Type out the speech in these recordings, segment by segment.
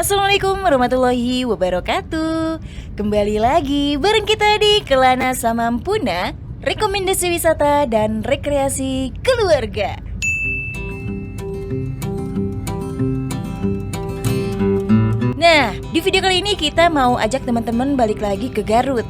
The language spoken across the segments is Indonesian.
Assalamualaikum warahmatullahi wabarakatuh. Kembali lagi bareng kita di Kelana Samampuna, rekomendasi wisata dan rekreasi keluarga. Nah, di video kali ini kita mau ajak teman-teman balik lagi ke Garut.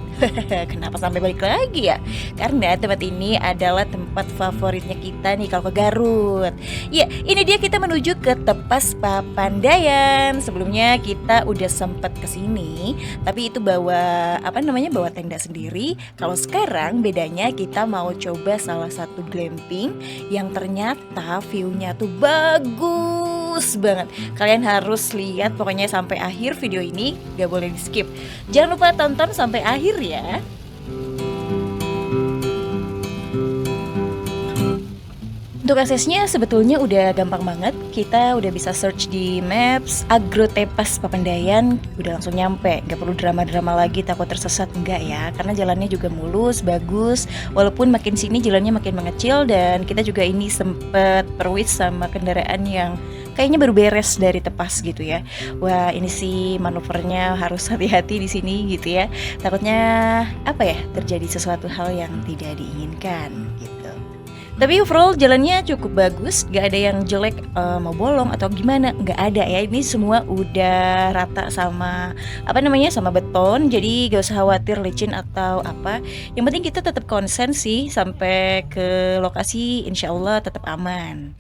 Kenapa sampai balik lagi ya? Karena tempat ini adalah tempat favoritnya kita nih kalau ke Garut. Ya, ini dia kita menuju ke Tepas Papandayan. Sebelumnya kita udah sempet kesini, tapi itu bawa bawa tenda sendiri. Kalau sekarang bedanya kita mau coba salah satu glamping yang ternyata view-nya tuh bagus banget. Kalian harus lihat pokoknya sampai akhir video ini, gak boleh di skip. Jangan lupa tonton sampai akhir ya. Untuk aksesnya sebetulnya udah gampang banget. Kita udah bisa search di Maps Agrotepas Papandayan, udah langsung nyampe. Gak perlu drama-drama lagi takut tersesat, enggak ya. Karena jalannya juga mulus, bagus. Walaupun makin sini jalannya makin mengecil, dan kita juga ini sempet perwis sama kendaraan yang kayaknya baru beres dari Tepas gitu ya. Wah, ini sih manuvernya harus hati-hati di sini gitu ya. Takutnya terjadi sesuatu hal yang tidak diinginkan gitu. Tapi overall jalannya cukup bagus, gak ada yang jelek mau bolong atau gimana, gak ada ya. Ini semua udah rata sama sama beton, jadi gak usah khawatir licin atau apa. Yang penting kita tetap konsen sih sampai ke lokasi, insya Allah tetap aman.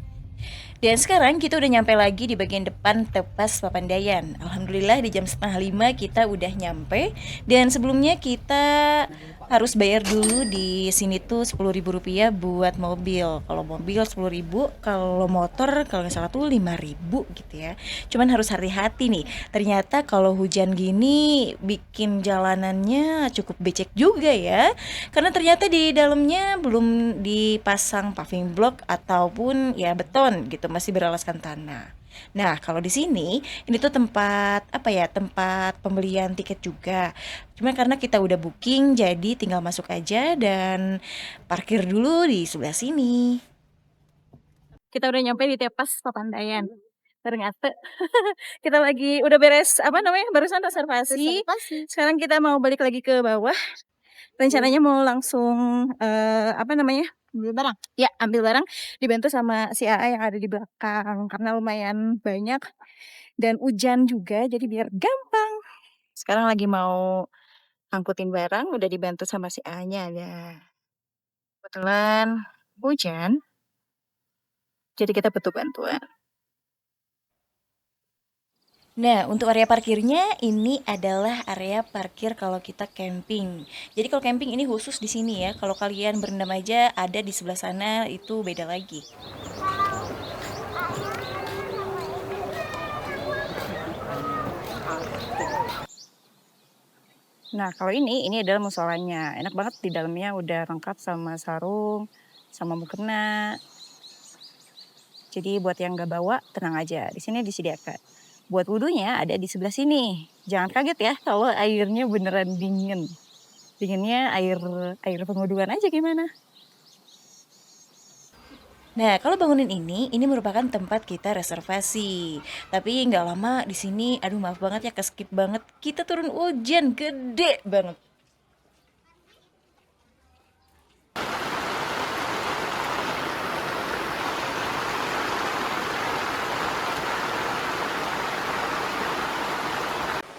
Dan sekarang kita udah nyampe lagi di bagian depan Tepas Papandayan. Alhamdulillah di jam 4:30 kita udah nyampe. Dan sebelumnya kita harus bayar dulu di sini tuh Rp10.000 buat mobil. Kalau mobil 10.000, kalau motor kalau nggak salah tuh 5.000 gitu ya. Cuman harus hati-hati nih. Ternyata kalau hujan gini bikin jalanannya cukup becek juga ya. Karena ternyata di dalamnya belum dipasang paving block ataupun ya beton gitu, masih beralaskan tanah. Nah, kalau di sini ini tuh tempat pembelian tiket juga. Cuma karena kita udah booking jadi tinggal masuk aja dan parkir dulu di sebelah sini. Kita udah nyampe di Tepas Papandayan. Ternyata kita lagi udah beres barusan reservasi. Sekarang kita mau balik lagi ke bawah. Rencananya mau langsung ambil barang. Ya, ambil barang dibantu sama si AA yang ada di belakang karena lumayan banyak dan hujan juga jadi biar gampang. Sekarang lagi mau angkutin barang udah dibantu sama si AA-nya ya. Kebetulan hujan jadi kita butuh bantuan. Nah, untuk area parkirnya ini adalah area parkir kalau kita camping. Jadi kalau camping ini khusus di sini ya. Kalau kalian berendam aja ada di sebelah sana itu beda lagi. Nah, kalau ini adalah musolanya. Enak banget, di dalamnya udah lengkap sama sarung, sama mukena. Jadi buat yang nggak bawa, tenang aja. Di sini disediakan. Buat wudhunya ada di sebelah sini. Jangan kaget ya kalau airnya beneran dingin. Dinginnya air pengwuduan aja gimana. Nah, kalau bangunan ini merupakan tempat kita reservasi. Tapi nggak lama di sini, aduh maaf banget ya, keskip banget. Kita turun hujan gede banget.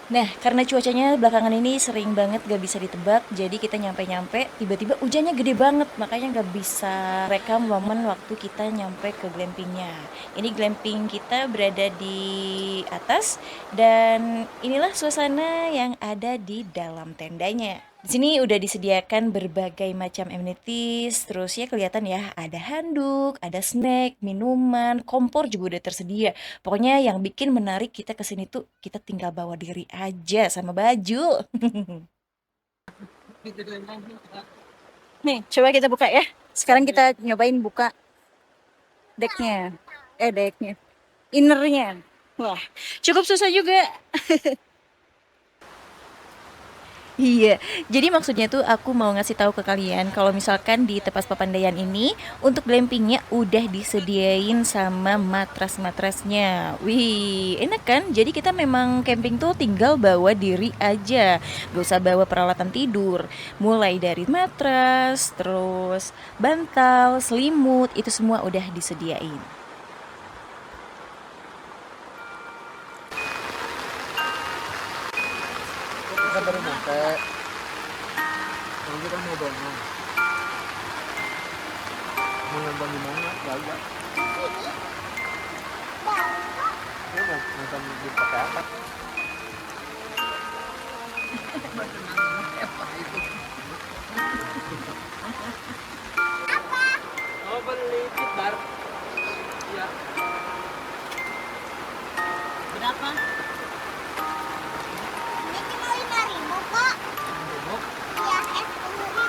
Nah, karena cuacanya belakangan ini sering banget gak bisa ditebak, jadi kita nyampe-nyampe, tiba-tiba hujannya gede banget, makanya gak bisa rekam momen waktu kita nyampe ke glampingnya. Ini glamping kita berada di atas, dan inilah suasana yang ada di dalam tendanya. Di sini udah disediakan berbagai macam amenities, terus ya kelihatan ya ada handuk, ada snack, minuman, kompor juga udah tersedia. Pokoknya yang bikin menarik kita ke sini tuh kita tinggal bawa diri aja sama baju. Nih, coba kita buka ya. Sekarang kita nyobain buka decknya. Decknya. Innernya. Wah, cukup susah juga. Iya, jadi maksudnya tuh aku mau ngasih tahu ke kalian kalau misalkan di Tepas Papandayan ini untuk glampingnya udah disediain sama matras-matrasnya. Wih, enak kan? Jadi kita memang camping tuh tinggal bawa diri aja, gak usah bawa peralatan tidur. Mulai dari matras, terus bantal, selimut, itu semua udah disediain. Kita baru nyampe. Kalau kita mau bangun, mau nonton di mana? Banyak. Dia mau nonton di pakai apa? Oh beli bar. Iya. Berapa? Ini kilo 5.000 kok. Iya, 10.000.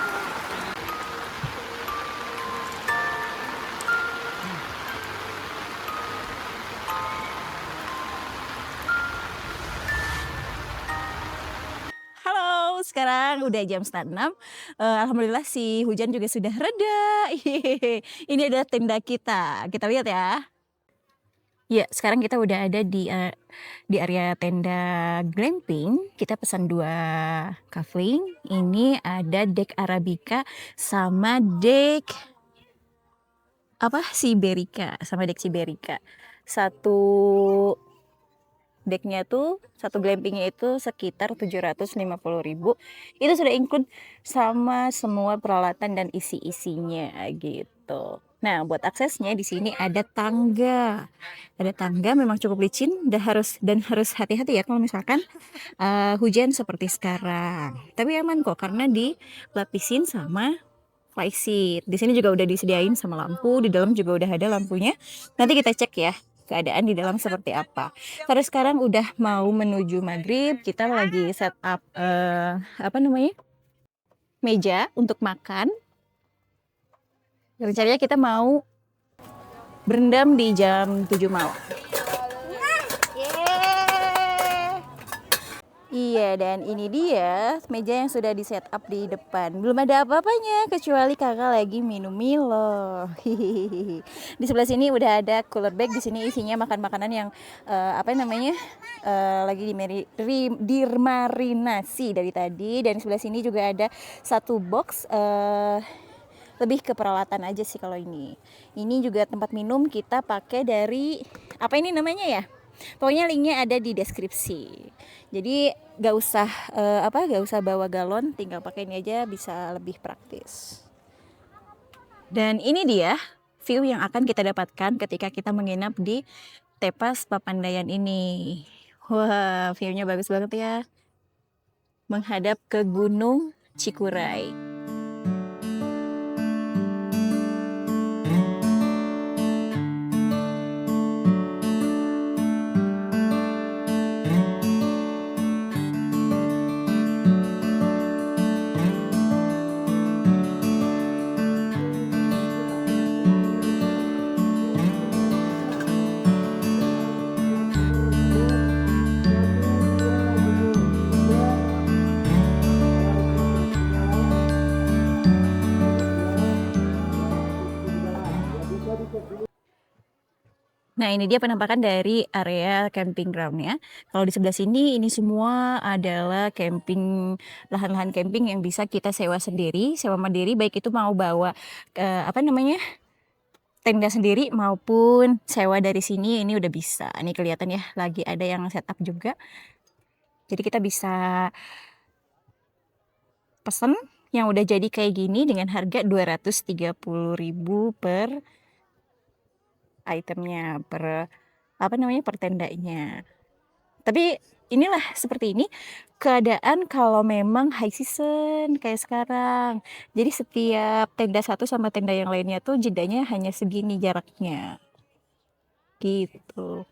Halo, sekarang udah jam setengah 6. Alhamdulillah si hujan juga sudah reda. Ini adalah tenda kita. Kita lihat ya. Ya, sekarang kita udah ada di area tenda glamping. Kita pesan 2 kafling. Ini ada deck Arabica sama deck apa? Siberica, sama deck Siberica. Satu decknya tuh, satu glampingnya itu sekitar 750.000. Itu sudah include sama semua peralatan dan isi-isinya gitu. Nah, buat aksesnya di sini ada tangga. Ada tangga, memang cukup licin dan harus hati-hati ya kalau misalkan hujan seperti sekarang. Tapi aman kok karena dilapisin sama flysheet. Di sini juga udah disediain sama lampu, di dalam juga udah ada lampunya. Nanti kita cek ya keadaan di dalam seperti apa. Karena sekarang udah mau menuju maghrib, kita lagi set up apa namanya, meja untuk makan. Rencananya kita mau berendam di jam 7 malam. Yeay. Iya, dan ini dia meja yang sudah di set up di depan. Belum ada apa-apanya kecuali kakak lagi minum Milo. Hihihi. Di sebelah sini udah ada cooler bag. Di sini isinya makan-makanan yang apa namanya, lagi dimarinasi dari tadi. Dan di sebelah sini juga ada satu box. Lebih ke peralatan aja sih kalau ini. Ini juga tempat minum kita pakai dari apa ini namanya ya? Pokoknya linknya ada di deskripsi. Jadi gak usah bawa galon, tinggal pakai ini aja bisa lebih praktis. Dan ini dia view yang akan kita dapatkan ketika kita menginap di Tepas Papandayan ini. Wah, view-nya bagus banget ya. Menghadap ke Gunung Cikuray. Nah, ini dia penampakan dari area camping ground-nya. Kalau di sebelah sini, ini semua adalah lahan-lahan camping yang bisa kita sewa sendiri, sewa mandiri, baik itu mau bawa apa namanya, tenda sendiri maupun sewa dari sini, ini udah bisa. Ini kelihatan ya, lagi ada yang setup juga. Jadi kita bisa pesen yang udah jadi kayak gini dengan harga 230.000 per itemnya, per apa namanya, per tendanya. Tapi inilah seperti ini keadaan kalau memang high season kayak sekarang. Jadi setiap tenda satu sama tenda yang lainnya tuh jedanya hanya segini jaraknya. Gitu.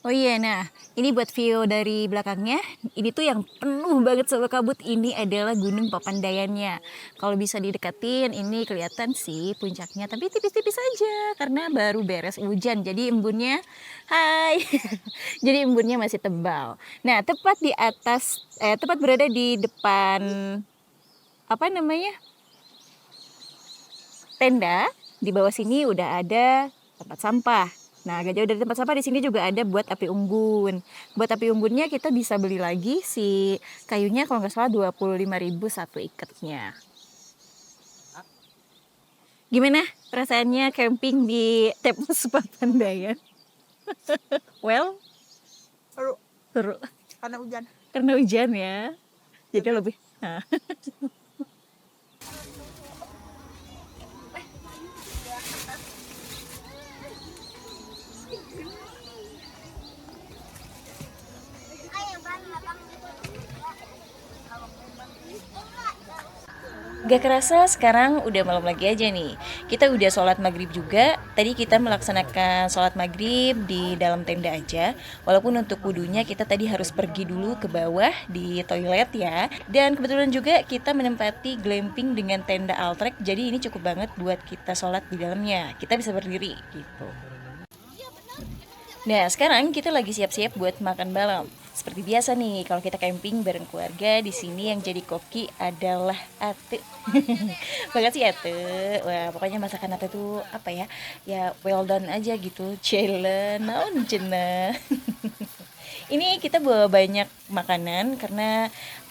Oh iya, nah ini buat view dari belakangnya. Ini tuh yang penuh banget sama kabut. Ini adalah Gunung Papandayannya. Kalau bisa didekatin, ini kelihatan sih puncaknya, tapi tipis-tipis aja karena baru beres hujan. Jadi embunnya, hai, jadi embunnya masih tebal. Nah, tepat di atas, tepat berada di depan apa namanya tenda. Di bawah sini udah ada tempat sampah. Nah, agak jauh dari tempat sampah di sini juga ada buat api unggun. Buat api unggunnya kita bisa beli lagi si kayunya kalau nggak salah 25.000 satu ikatnya. Gimana perasaannya camping di Tepos Papandayan? Well, Seru seru karena hujan. karena hujan ya. Jadi lebih. Nah. Gak kerasa sekarang udah malam lagi aja nih. Kita udah sholat maghrib juga. Tadi kita melaksanakan sholat maghrib di dalam tenda aja. Walaupun untuk wudunya kita tadi harus pergi dulu ke bawah di toilet ya. Dan kebetulan juga kita menempati glamping dengan tenda Altrek. Jadi ini cukup banget buat kita sholat di dalamnya. Kita bisa berdiri gitu. Nah, sekarang kita lagi siap-siap buat makan malam. Seperti biasa nih, kalau kita camping bareng keluarga, di sini yang jadi koki adalah Ate. Makasih Ate. Wah, pokoknya masakan Ate tuh apa ya? Ya well done aja gitu. Celen, naon cenah. Ini kita bawa banyak makanan karena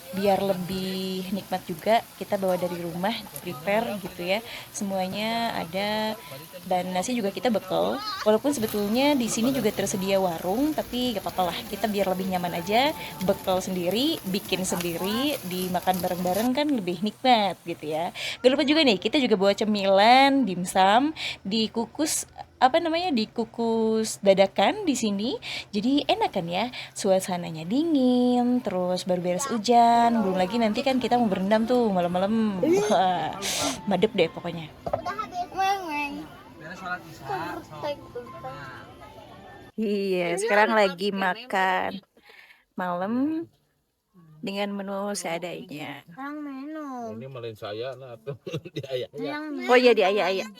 biar lebih nikmat juga, kita bawa dari rumah, prepare gitu ya. Semuanya ada, dan nasi juga kita bekal. Walaupun sebetulnya di sini juga tersedia warung, tapi gak apa-apa lah. Kita biar lebih nyaman aja, bekal sendiri, bikin sendiri, dimakan bareng-bareng kan lebih nikmat gitu ya. Gak lupa juga nih, kita juga bawa cemilan, dimsum, dikukus dikukus dadakan di sini. Jadi enak kan ya, suasananya dingin, terus baru beres hujan, belum lagi nanti kan kita mau berendam tuh malam-malam. Wah, madep deh pokoknya. Udah habis. Weng. Beres sholat isya. Iya, sekarang lagi makan malam dengan menu seadanya. Yang minum. Ini malin saya nah tuh di ayah. Oh iya, di ayah-ayah.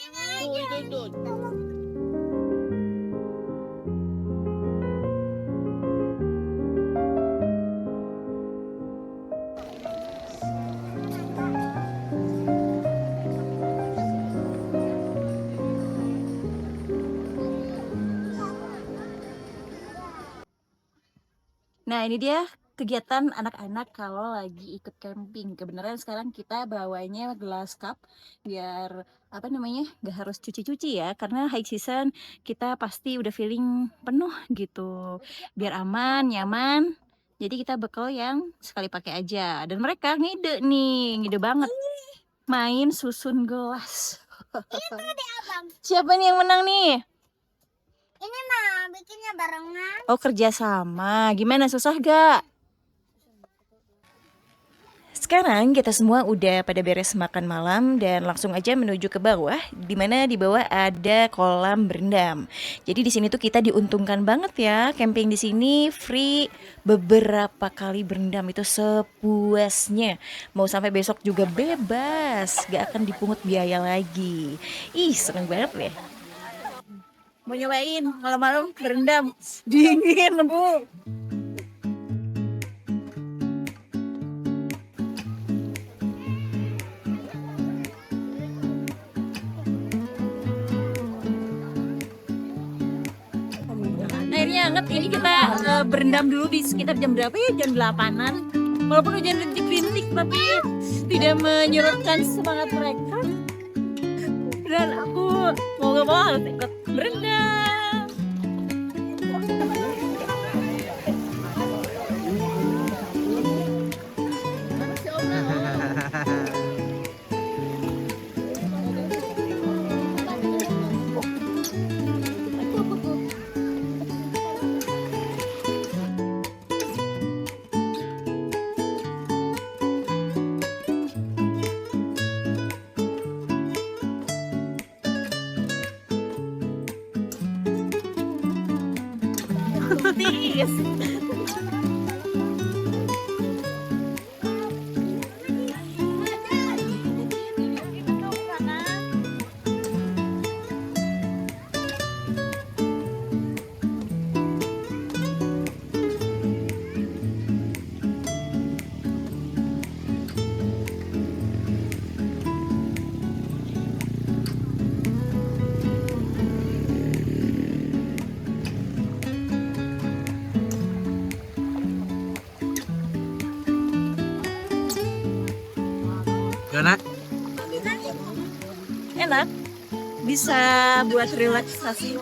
Nah, ini dia kegiatan anak-anak kalau lagi ikut camping. Kebenaran sekarang kita bawanya gelas cup biar gak harus cuci-cuci ya, karena high season kita pasti udah feeling penuh gitu. Biar aman, nyaman. Jadi kita bekal yang sekali pakai aja. Dan mereka ngide banget main susun gelas. Itu deh abang. Siapa nih yang menang nih? Ini mah bikinnya barengan. Oh, kerja sama. Gimana, susah gak? Sekarang kita semua udah pada beres makan malam dan langsung aja menuju ke bawah, di mana di bawah ada kolam berendam. Jadi di sini tuh kita diuntungkan banget ya, camping di sini free beberapa kali berendam itu sepuasnya. Mau sampai besok juga bebas, gak akan dipungut biaya lagi. Ih, seneng banget deh. Mau nyobain malam-malam berendam, dingin Bu. Airnya hangat. Ini kita berendam dulu di sekitar jam berapa ya? Jam 8-an. Walaupun hujan rintik-rintik tapi tidak menyurutkan semangat mereka. Dan aku mau gak mau harus ikut berendam. romantis. Gimana? Enak, bisa buat relaksasi.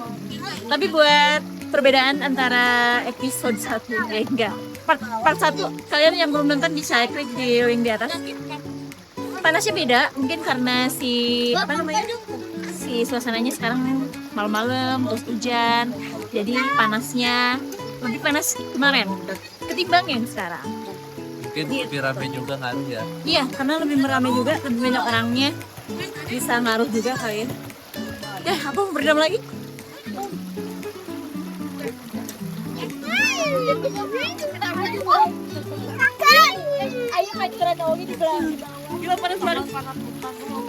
Tapi buat perbedaan antara episode 1 enggak. Part 1 kalian yang belum nonton bisa klik di link di atas. Panasnya beda, mungkin karena si suasananya sekarang malam-malam terus hujan. Jadi panasnya lebih panas kemarin ketimbang yang sekarang. Mungkin lebih rame juga ngaruh ya. Iya, karena lebih meramai juga, lebih banyak orangnya, bisa ngaruh juga kali ya. Ya, aku berendam lagi. Ayo majukan Owi di belakang. Gila panas banget.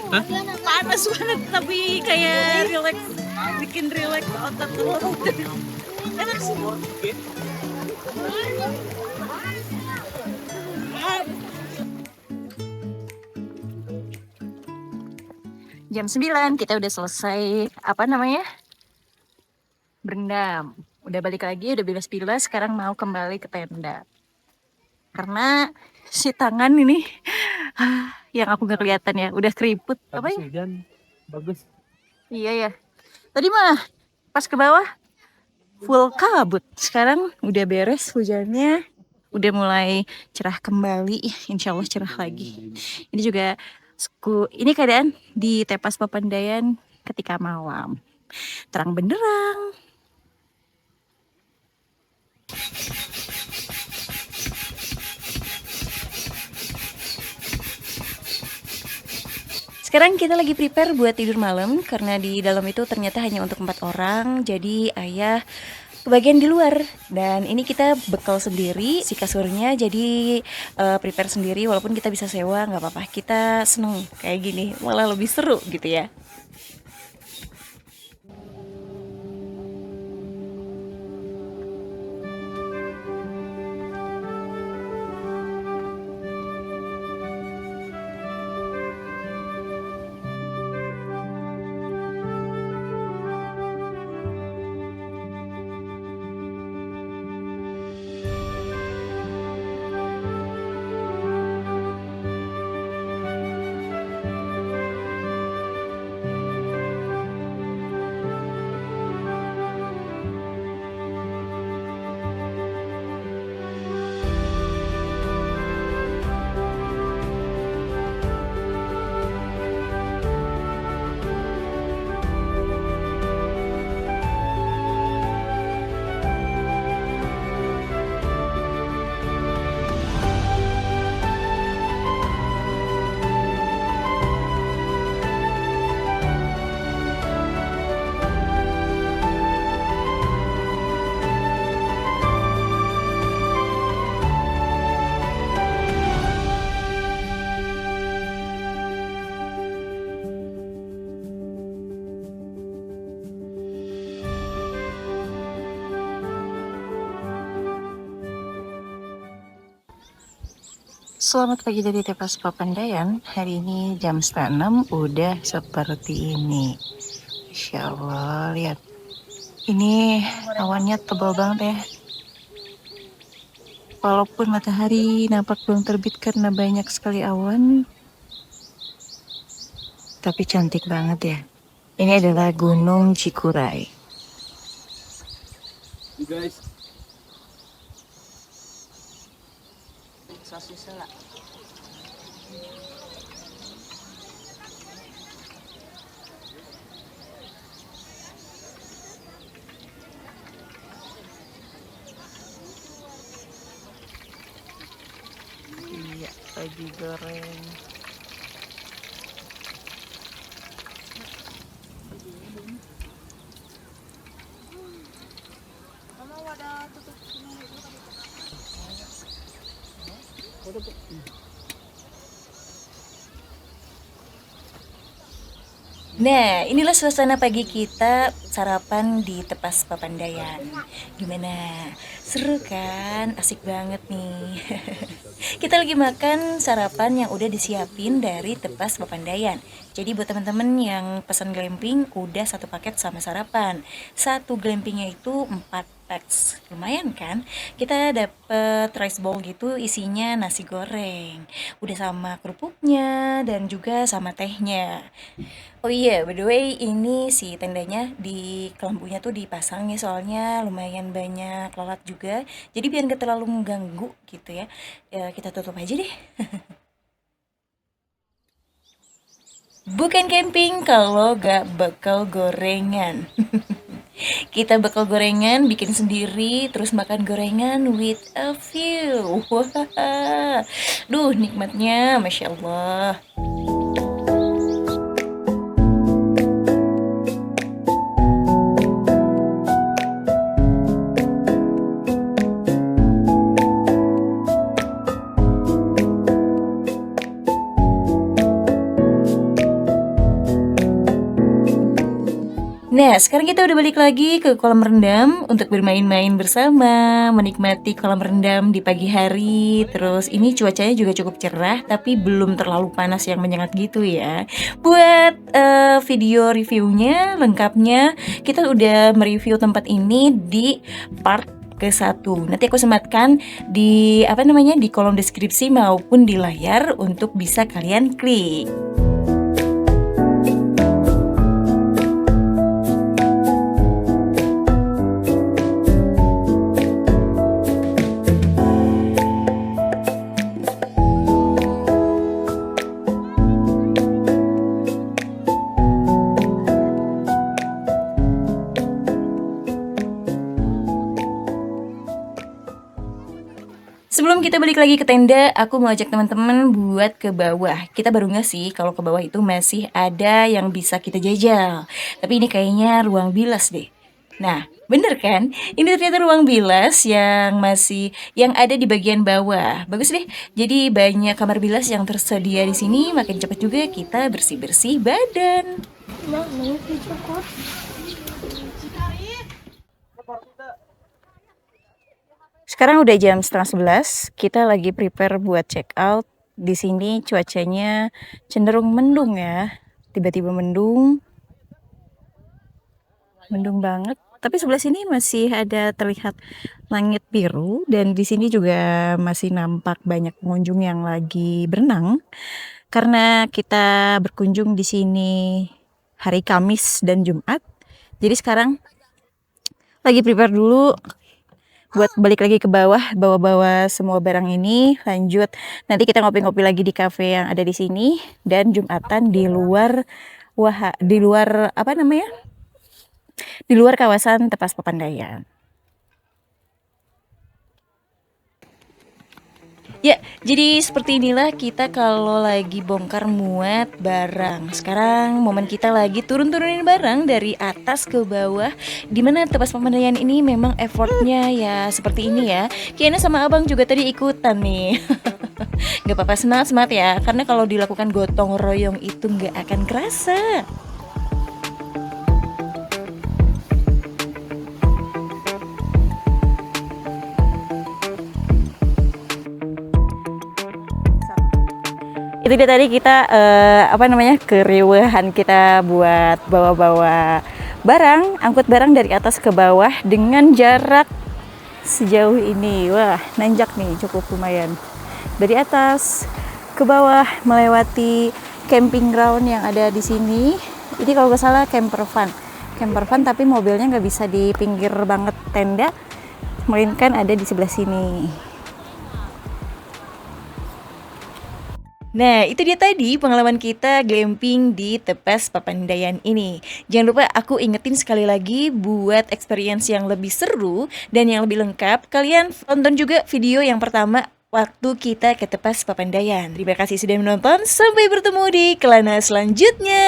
Hah? Panas banget, tapi kayak relax, bikin relax otak tuh. Enak semua. Jam 9 kita udah selesai berendam. Udah balik lagi, udah bilas-bilas, sekarang mau kembali ke tenda. Karena si tangan ini yang aku gak kelihatan ya, udah keriput. Apa ya? Hujan bagus. Iya ya. Tadi mah pas ke bawah full kabut. Sekarang udah beres hujannya, udah mulai cerah kembali. Insya Allah cerah lagi. Ini juga ini keadaan di Tepas Papandayan ketika malam. Terang benderang. Sekarang kita lagi prepare buat tidur malam karena di dalam itu ternyata hanya untuk 4 orang. Jadi ayah kebagian di luar dan ini kita bekal sendiri si kasurnya, jadi prepare sendiri. Walaupun kita bisa sewa nggak apa-apa, kita seneng kayak gini, malah lebih seru gitu ya. Selamat pagi dari Tepas Papandayan. Hari ini jam 5:30 udah seperti ini. Insya Allah, lihat. Ini awannya tebal banget ya. Walaupun matahari nampak belum terbit karena banyak sekali awan, tapi cantik banget ya. Ini adalah Gunung Cikuray. Guys. Iya, lagi goreng. Mama ada tutup Nah, inilah suasana pagi kita sarapan di Tepas Papandayan. Gimana? Seru kan? Asik banget nih. Kita lagi makan sarapan yang udah disiapin dari Tepas Papandayan. Jadi buat teman-teman yang pesan glamping udah satu paket sama sarapan. Satu glampingnya itu 4 packs. Lumayan kan? Kita dapet rice bowl gitu isinya nasi goreng. Udah sama kerupuknya dan juga sama tehnya. Oh iya, by the way, ini si tendanya di kelambunya tuh dipasang ya, soalnya lumayan banyak lalat juga. Jadi biar nggak terlalu mengganggu gitu ya, ya kita tutup aja deh. Bukan camping kalau nggak bakal gorengan. Kita bakal gorengan, bikin sendiri, terus makan gorengan with a view. Wah, duh nikmatnya, masya Allah. Nah, sekarang kita udah balik lagi ke kolam rendam untuk bermain-main bersama, menikmati kolam rendam di pagi hari. Terus ini cuacanya juga cukup cerah, tapi belum terlalu panas yang menyengat gitu ya. Buat video reviewnya, lengkapnya, kita udah mereview tempat ini di part ke-1. Nanti aku sematkan di di kolom deskripsi maupun di layar untuk bisa kalian klik. Sebelum kita balik lagi ke tenda, aku mau ajak teman-teman buat ke bawah. Kita baru nggak sih kalau ke bawah itu masih ada yang bisa kita jajal. Tapi ini kayaknya ruang bilas deh. Nah, bener kan? Ini ternyata ruang bilas yang ada di bagian bawah. Bagus deh. Jadi banyak kamar bilas yang tersedia di sini. Makin cepat juga kita bersih-bersih badan. Sekarang udah jam 10:30, kita lagi prepare buat check out. Di sini cuacanya cenderung mendung ya, tiba-tiba mendung banget. Tapi sebelah sini masih ada terlihat langit biru dan di sini juga masih nampak banyak pengunjung yang lagi berenang. Karena kita berkunjung di sini hari Kamis dan Jumat, jadi sekarang lagi prepare dulu buat balik lagi ke bawah, bawa-bawa semua barang ini, lanjut nanti kita ngopi-ngopi lagi di cafe yang ada di sini dan Jumatan di luar di luar kawasan Tepas Papandayan. Ya, jadi seperti inilah kita kalau lagi bongkar muat barang. Sekarang momen kita lagi turun-turunin barang dari atas ke bawah. Dimana Tepas Papandayan ini memang effortnya ya seperti ini ya. Kayaknya sama abang juga tadi ikutan nih. Gak apa-apa, semangat ya. Karena kalau dilakukan gotong royong itu gak akan kerasa. Itu dia tadi kita keriuhan kita buat bawa-bawa barang, angkut barang dari atas ke bawah dengan jarak sejauh ini. Wah, nanjak nih, cukup lumayan. Dari atas ke bawah melewati camping ground yang ada di sini. Ini kalau nggak salah camper van, tapi mobilnya nggak bisa di pinggir banget tenda, melainkan ada di sebelah sini. Nah, itu dia tadi pengalaman kita glamping di Tepas Papandayan ini. Jangan lupa aku ingetin sekali lagi buat experience yang lebih seru dan yang lebih lengkap, kalian tonton juga video yang pertama waktu kita ke Tepas Papandayan. Terima kasih sudah menonton, sampai bertemu di kelana selanjutnya.